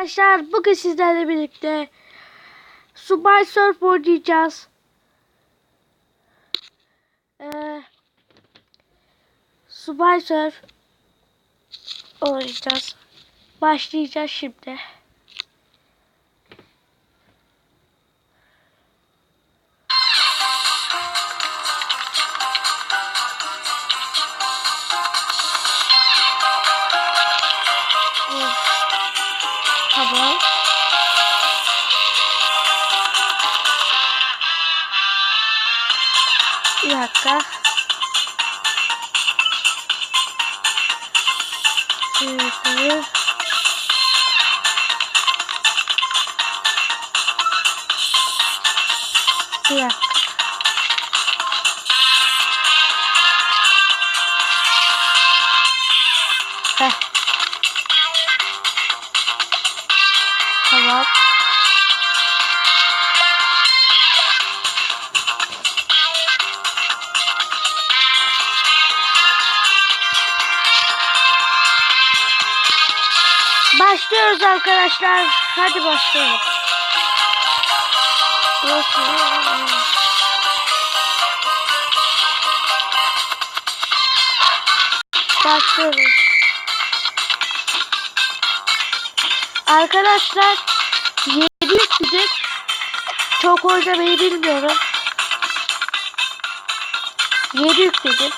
Arkadaşlar bugün sizlerle birlikte Subway Surf oynayacağız. Subway Surf oynayacağız. Başlayacağız şimdi. Tamam. Bir dakika. Şöyle. Bir dakika. Heh. Tamam. Başlıyoruz arkadaşlar. Hadi başlayalım. Başlıyoruz. Arkadaşlar 7 yükledik. Çok oynamayı bilmiyorum. 7 yükledim.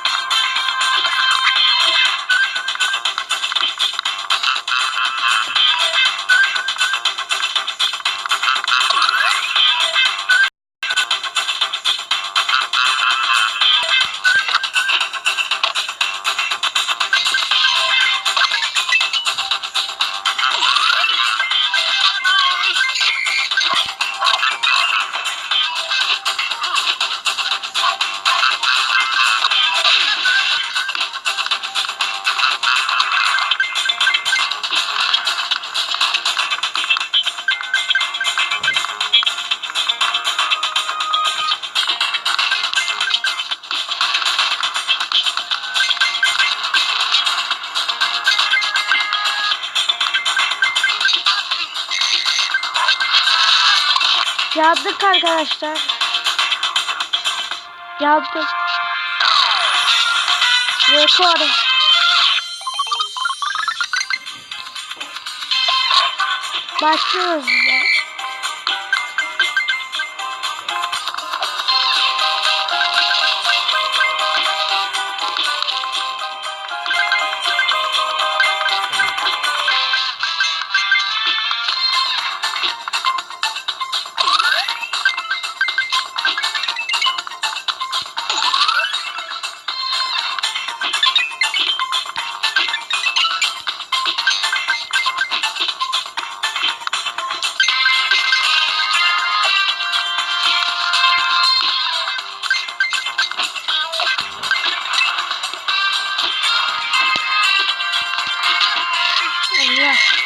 Yandık arkadaşlar. Yandım. Rekor. Başlıyoruz ya. Allah.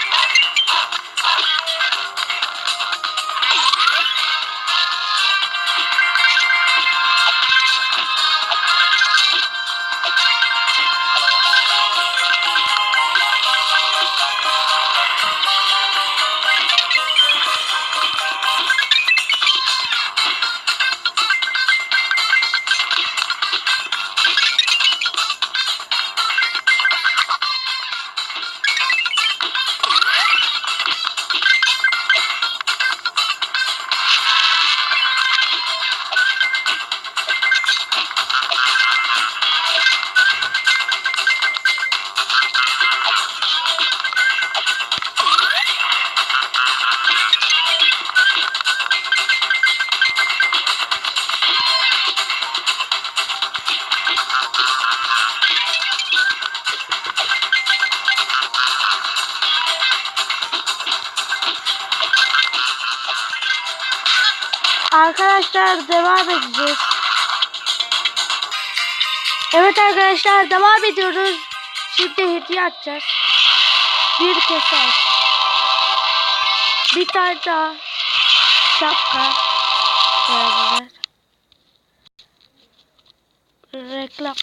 Arkadaşlar devam edeceğiz. Evet arkadaşlar devam ediyoruz. Şimdi hediye atacağız. Bir kese aldım. Bir tane daha şapka verdiler. Reklam.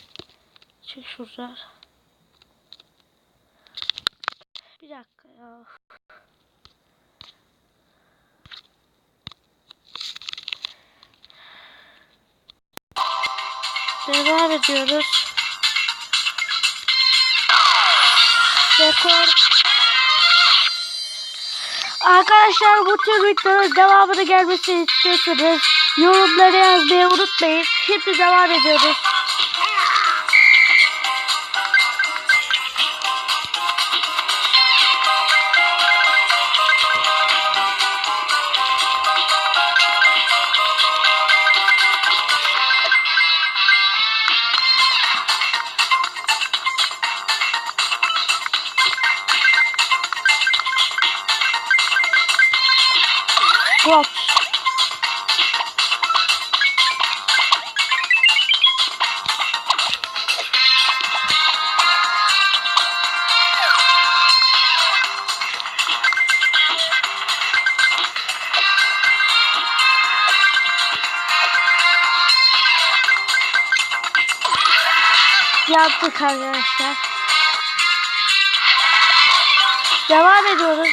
Çık şuradan. Bir dakika ya. Devam ediyoruz. Rekor. Arkadaşlar bu tür videoların devamını gelmesini istiyorsanız yorumlara yazmayı unutmayın. Şimdi devam ediyoruz. Hop. Yaptık arkadaşlar. Devam ediyoruz.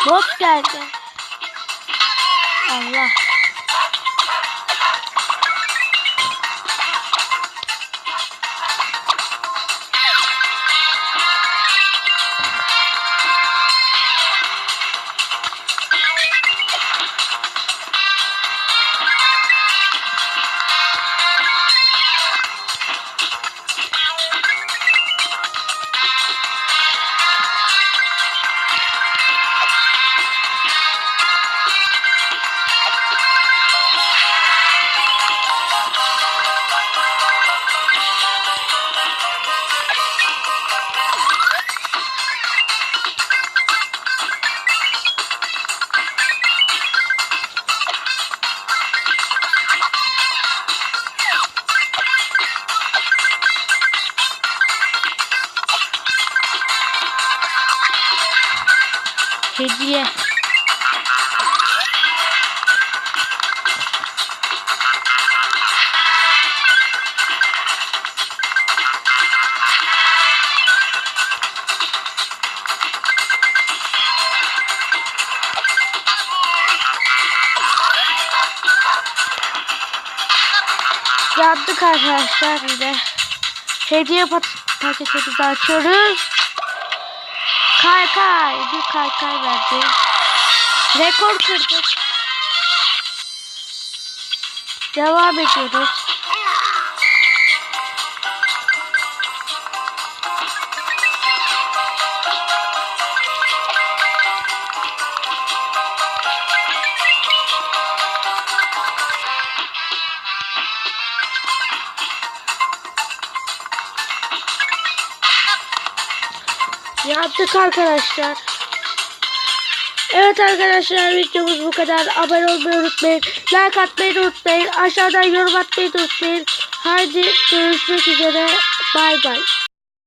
Bot geldi. Allah. Hediye. Yandık arkadaşlar yine. Hediye paketimizi açıyoruz. Kaykay. Bir kaykay verdi. Rekor kırdık. Devam ediyoruz. Yaptık arkadaşlar. Evet arkadaşlar, videomuz bu kadar. Abone olmayı unutmayın. Like atmayı unutmayın. Aşağıdan yorum atmayı unutmayın. Haydi görüşmek üzere. Bay bay.